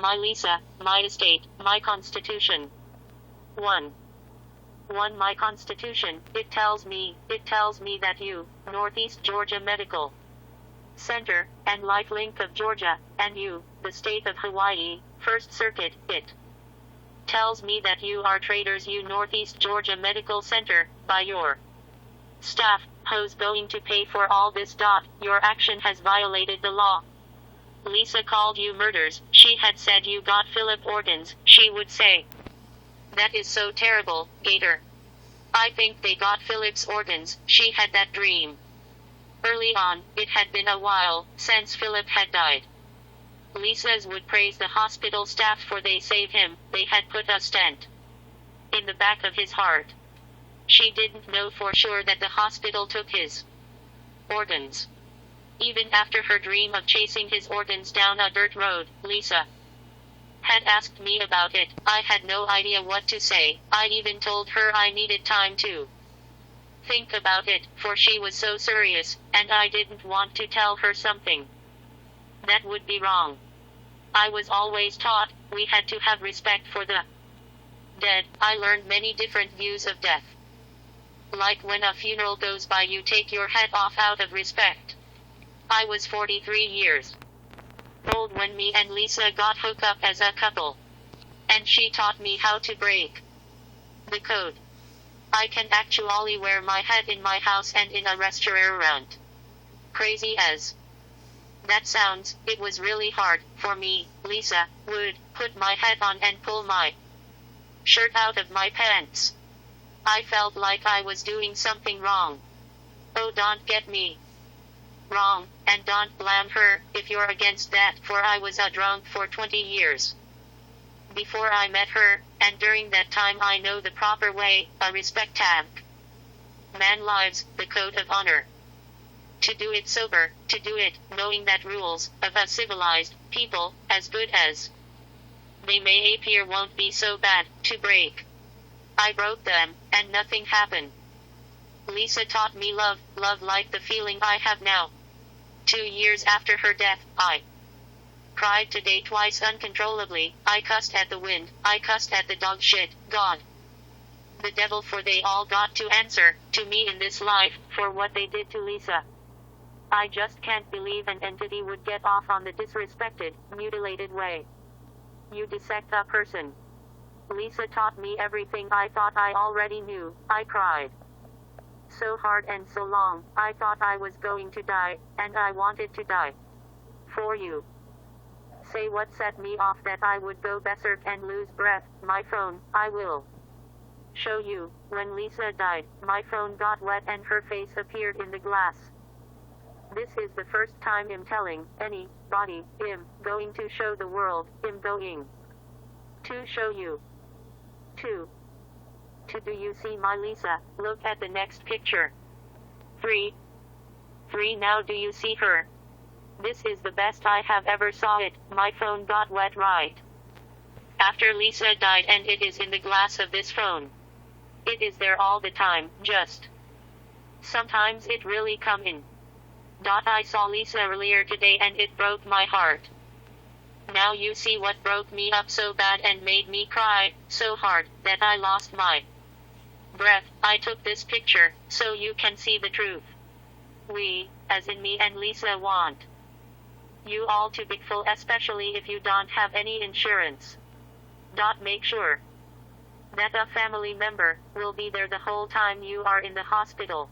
my Lisa, my estate, my constitution. 1. 1. My constitution, it tells me that you, Northeast Georgia Medical Center, and Lifelink of Georgia, and you, the state of Hawaii, First Circuit, it tells me that you are traitors, you Northeast Georgia Medical Center, by your staff, who's going to pay for all this. Your action has violated the law. Lisa called you murders. She had said you got Philip organs. She would say, that is so terrible, Gator. I think they got Philip's organs. She had that dream. Early on, it had been a while since Philip had died. Lisa's would praise the hospital staff for they saved him. They had put a stent in the back of his heart. She didn't know for sure that the hospital took his organs. Even after her dream of chasing his organs down a dirt road, Lisa had asked me about it. I had no idea what to say. I even told her I needed time to think about it, for she was so serious, and I didn't want to tell her something that would be wrong. I was always taught we had to have respect for the dead. I learned many different views of death. Like when a funeral goes by, you take your hat off out of respect. I was 43 years old when me and Lisa got hooked up as a couple. And she taught me how to break the code. I can actually wear my hat in my house and in a restaurant. Crazy as that sounds, it was really hard for me. Lisa would put my hat on and pull my shirt out of my pants. I felt like I was doing something wrong. Oh, don't get me wrong, and don't blame her if you're against that, for I was a drunk for 20 years before I met her, and during that time I know the proper way, a respect tab. Man lives, the code of honor. To do it sober, to do it, knowing that rules of a civilized people, as good as they may appear, won't be so bad to break. I broke them, and nothing happened. Lisa taught me love like the feeling I have now. 2 years after her death, I cried today twice uncontrollably. I cussed at the wind, I cussed at the dog shit, God, the devil, for they all got to answer to me in this life for what they did to Lisa. I just can't believe an entity would get off on the disrespected, mutilated way. You dissect a person. Lisa taught me everything I thought I already knew. I cried so hard and so long. I thought I was going to die, and I wanted to die for you. Say what set me off, that I would go berserk and lose breath. My phone, I will show you. When Lisa died, my phone got wet and her face appeared in the glass. This is the first time I'm telling anybody I'm going to show the world. I'm going to show you. 2. Do you see my Lisa? Look at the next picture. 3. Now do you see her? This is the best I have ever saw it. My phone got wet right after Lisa died, and it is in the glass of this phone. It is there all the time, just sometimes it really come in. I saw Lisa earlier today and it broke my heart. Now you see what broke me up so bad and made me cry so hard that I lost my breath. I took this picture so you can see the truth. We, as in me and Lisa, want you all to be full, especially if you don't have any insurance. Make sure that a family member will be there the whole time you are in the hospital.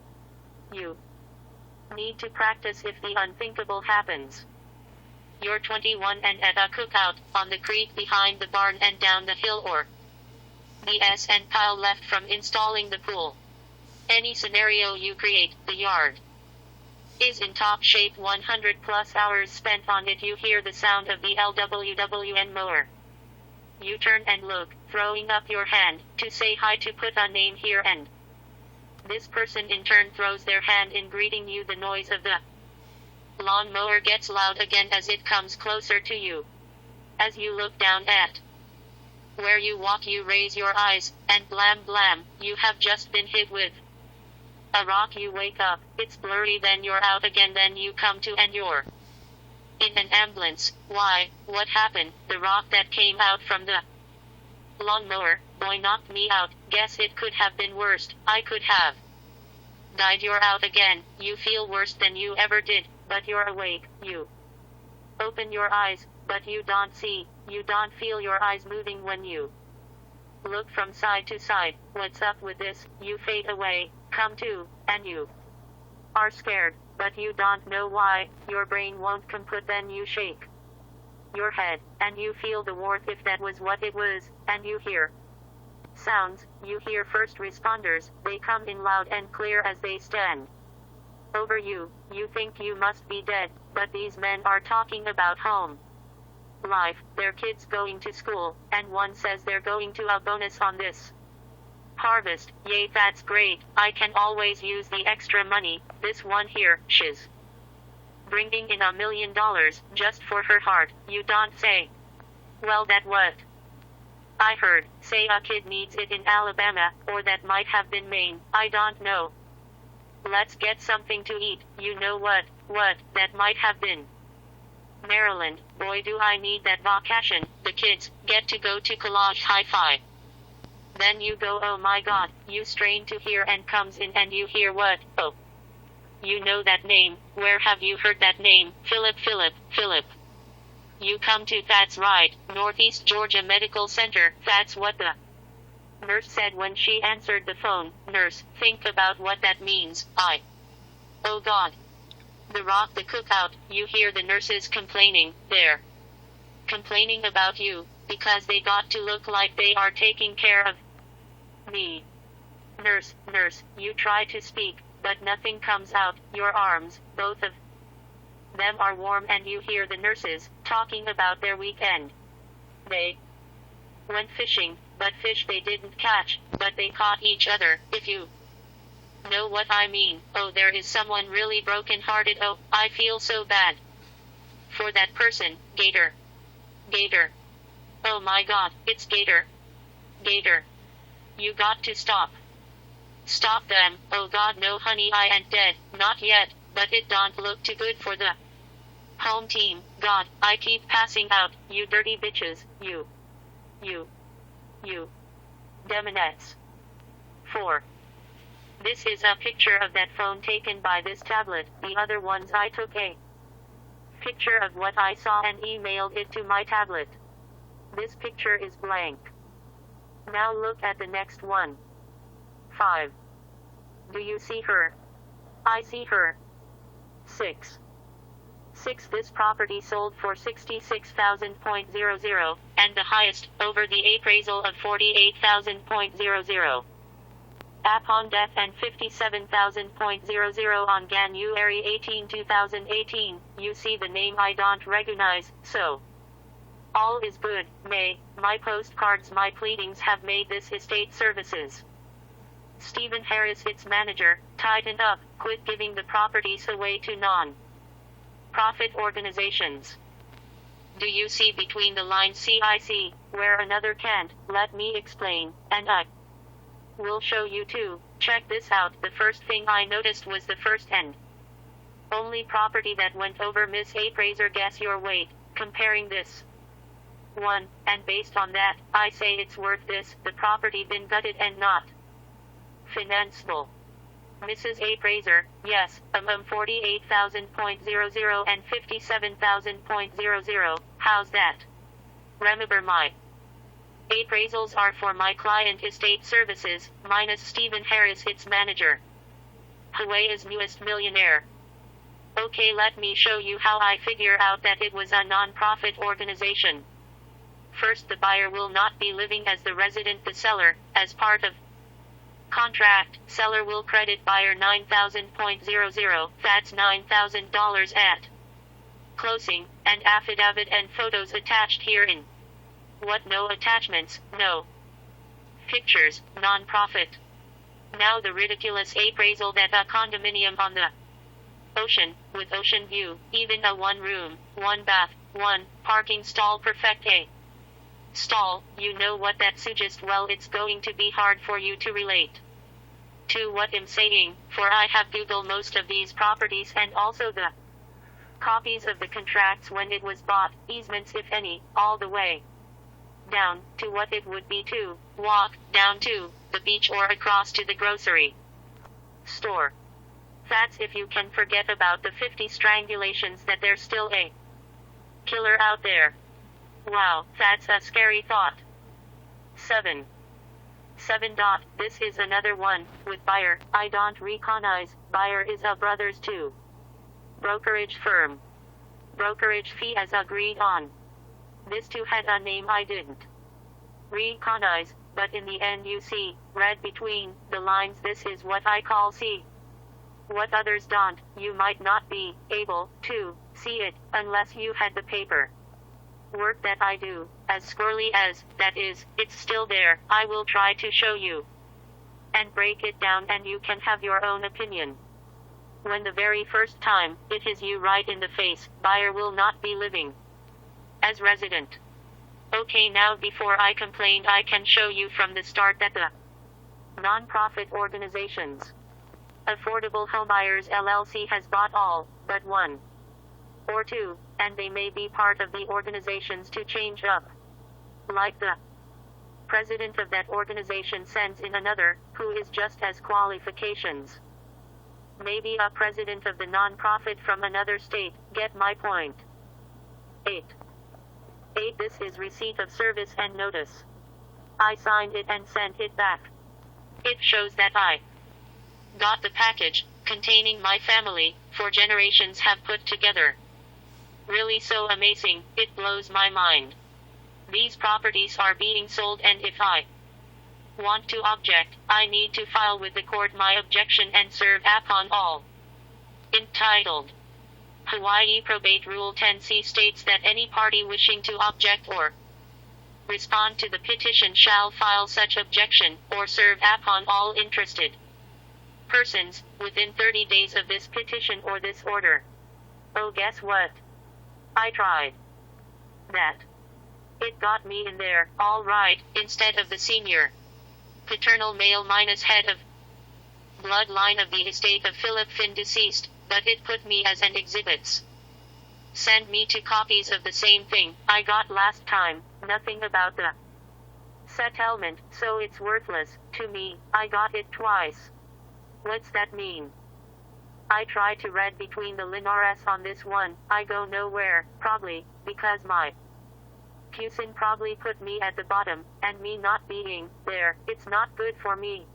You need to practice if the unthinkable happens. You're 21 and at a cookout on the creek behind the barn and down the hill, or the and pile left from installing the pool. Any scenario you create, the yard is in top shape. 100 plus hours spent on it. You hear the sound of the LWWN mower. You turn and look, throwing up your hand to say hi, to put a name here, and this person in turn throws their hand in greeting you. The noise of the lawn mower gets loud again as it comes closer to you. As you look down at where you walk, you raise your eyes, and blam blam, you have just been hit with a rock. You wake up, it's blurry, then you're out again, then you come to and you're In an ambulance. Why? What happened? The rock that came out from the lawnmower. Boy knocked me out. Guess it could have been worse. I could have died. You're out again. You feel worse than you ever did, but you're awake. You open your eyes, but you don't see. You don't feel your eyes moving when you look from side to side. What's up with this? You fade away, come to, and you are scared, but you don't know why. Your brain won't compute. Then you shake your head, and you feel the warmth if that was what it was, and you hear sounds. You hear first responders. They come in loud and clear as they stand over you. You think you must be dead, but these men are talking about home life, their kids going to school, and one says they're going to a bonus on this harvest. Yay, that's great. I can always use the extra money. This one here, she's bringing in $1 million just for her heart. You don't say. Well, that what I heard. Say a kid needs it in Alabama, or that might have been Maine. I don't know. Let's get something to eat. You know what that might have been Maryland. Boy, do I need that vacation. The kids get to go to college hi-fi. Then you go, oh my god. You strain to hear and comes in and you hear what? Oh. You know that name. Where have you heard that name? Philip. You come to, that's right, Northeast Georgia Medical Center. That's what the nurse said when she answered the phone. Nurse, think about what that means. Oh god. The rock the cookout. You hear the nurses complaining. They're complaining about you, because they got to look like they are taking care of me. Nurse, you try to speak, but nothing comes out. Your arms, both of them are warm, and you hear the nurses talking about their weekend. They went fishing, but fish they didn't catch, but they caught each other, if you know what I mean. Oh, there is someone really broken-hearted. Oh, I feel so bad for that person. Gator. Oh my god, it's Gator. You got to stop them. Oh god, no honey, I ain't dead. Not yet, but it don't look too good for the home team. God, I keep passing out. You dirty bitches. You. Demonettes. 4. This is a picture of that phone taken by this tablet. The other ones I took a picture of what I saw and emailed it to my tablet. This picture is blank. Now look at the next one. 5. Do you see her? I see her. 6. This property sold for $66,000.00, and the highest, over the appraisal of $48,000.00. Upon death and $57,000.00 on January 18, 2018, you see the name I don't recognize, so all is good. My postcards, my pleadings have made this estate services. Stephen Harris, its manager, tighten up, quit giving the properties away to non-profit organizations. Do you see between the lines? CIC, where another can't? Let me explain, and I will show you too. Check this out. The first thing I noticed was the first and only property that went over Miss Appraiser. Guess your weight, comparing this one, and based on that, I say it's worth this. The property been gutted and not financeable. Mrs. Appraiser, yes, $48,000.00 and $57,000.00. How's that? Remember, my appraisals are for my client estate services, minus Stephen Harris, its manager. Hawaii's newest millionaire. Okay, let me show you how I figure out that it was a non-profit organization. First, the buyer will not be living as the resident. The seller, as part of contract, seller will credit buyer $9,000.00. That's $9,000 at closing, and affidavit and photos attached herein. What? No attachments, no pictures, non-profit. Now the ridiculous appraisal that a condominium on the ocean, with ocean view, even a 1-room, 1-bath, 1 parking stall, perfect a stall. You know what that suggests? Well, it's going to be hard for you to relate to what I'm saying, for I have Googled most of these properties and also the Copies of the contracts when it was bought, easements if any, all the way down to what it would be to walk down to the beach or across to the grocery store. That's if you can forget about the 50 strangulations that there's still a killer out there. Wow, that's a scary thought. 7. This is another one, with buyer, I don't recognize, buyer is a brothers too. Brokerage firm. Brokerage fee as agreed on. This too had a name I didn't recognize, but in the end you see, read between the lines, this is what I call see. What others don't, you might not be able to see it, unless you had the paper work that I do, as squirrely as that is, it's still there. I will try to show you and break it down and you can have your own opinion. When the very first time it hits you right in the face, buyer will not be living as resident. Okay, now before I complain, I can show you from the start that the non-profit organizations Affordable Homebuyers LLC has bought all but one or two, and they may be part of the organizations to change up. Like the president of that organization sends in another, who is just as qualifications. Maybe a president of the non-profit from another state, get my point. 8. This is receipt of service and notice. I signed it and sent it back. It shows that I got the package, containing my family, for generations have put together. Really so amazing, it blows my mind. These properties are being sold and if I want to object, I need to file with the court my objection and serve upon all. Entitled Hawaii Probate Rule 10C states that any party wishing to object or respond to the petition shall file such objection, or serve upon all interested persons, within 30 days of this petition or this order. Oh, guess what? I tried that. It got me in there, all right, instead of the senior paternal male minus head of bloodline of the estate of Philip Finn deceased, but it put me as an exhibits. Send me 2 copies of the same thing I got last time, nothing about the settlement, so it's worthless to me. I got it twice. What's that mean? I try to read between the Linares on this one, I go nowhere, probably, because my Pusin probably put me at the bottom, and me not being there, it's not good for me.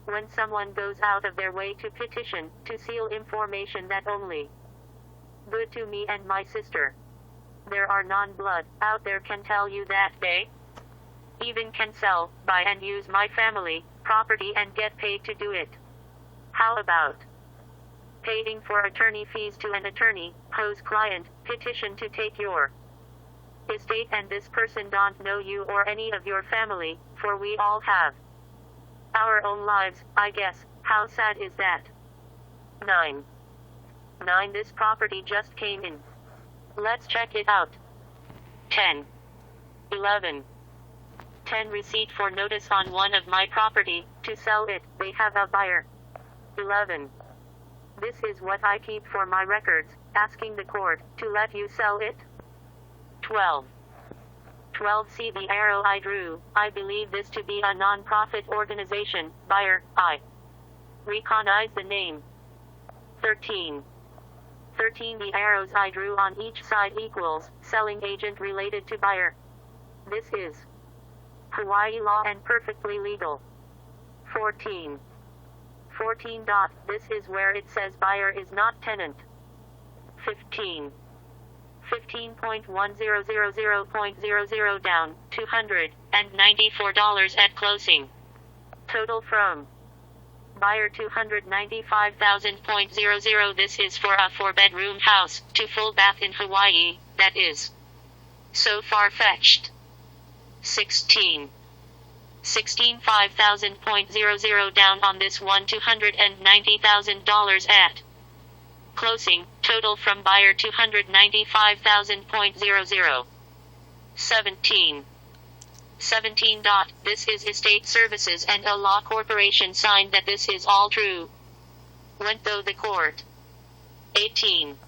When someone goes out of their way to petition, to seal information that only good to me and my sister. There are non-blood out there can tell you that they even can sell, buy and use my family property and get paid to do it. How about paying for attorney fees to an attorney, whose client petition to take your estate and this person don't know you or any of your family, for we all have our own lives, I guess. How sad is that? 9. This property just came in. Let's check it out. 10. 11. 10 receipt for notice on one of my property, to sell it, they have a buyer. 11. This is what I keep for my records, asking the court to let you sell it. 12. See the arrow I drew, I believe this to be a non-profit organization, buyer, I recognize the name. 13. The arrows I drew on each side equals, selling agent related to buyer. This is Hawaii law and perfectly legal. 14. This is where it says buyer is not tenant. 15. 15.1000.00 down, $294 at closing. Total from buyer $295,000.00. This is for a 4-bedroom house, 2 full bath in Hawaii, that is so far-fetched. 16. $5,000.00 down on this one, $290,000 at closing, total from buyer $295,000.00. 17. This is estate services and a law corporation signed that this is all true. Went though the court. 18.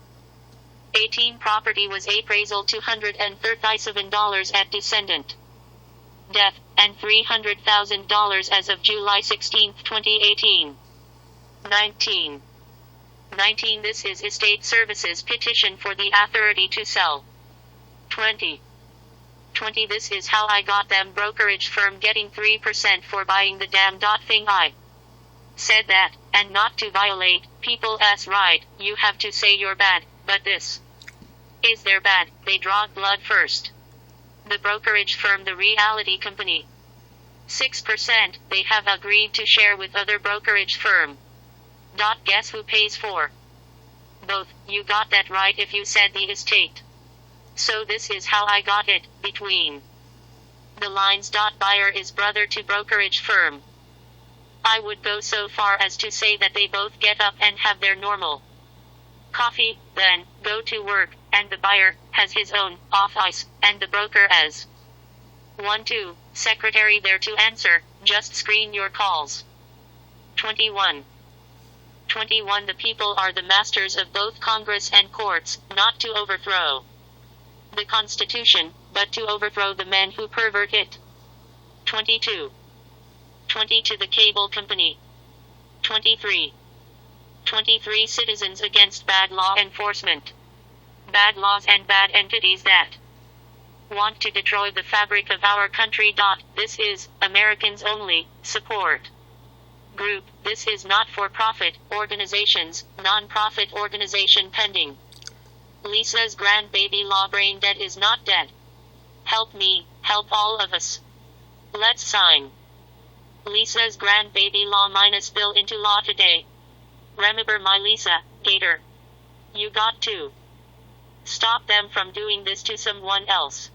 18 property was appraisal $237 at descendant death, and $300,000 as of July 16, 2018. 19. This is estate services petition for the authority to sell. 20. This is how I got them brokerage firm getting 3% for buying the damn thing. I said that, and not to violate people's right, you have to say you're bad, but this is their bad, they draw blood first. The brokerage firm, the reality company. 6% they have agreed to share with other brokerage firm. Guess who pays for both? You got that right if you said the estate. So this is how I got it, between the lines. Buyer is brother to brokerage firm. I would go so far as to say that they both get up and have their normal coffee, then go to work, and the buyer has his own office, and the broker as 1-2 secretary there to answer, just screen your calls. 21. The people are the masters of both Congress and courts, not to overthrow the Constitution, but to overthrow the men who pervert it. 22. The cable company. 23. Citizens against bad law enforcement. Bad laws and bad entities that want to destroy the fabric of our country. This is Americans Only Support Group. This is not-for-profit organizations, non-profit organization pending. Lisa's grandbaby law brain dead is not dead. Help me, help all of us. Let's sign Lisa's grandbaby law minus bill into law today. Remember my Lisa, Gator. You got to stop them from doing this to someone else.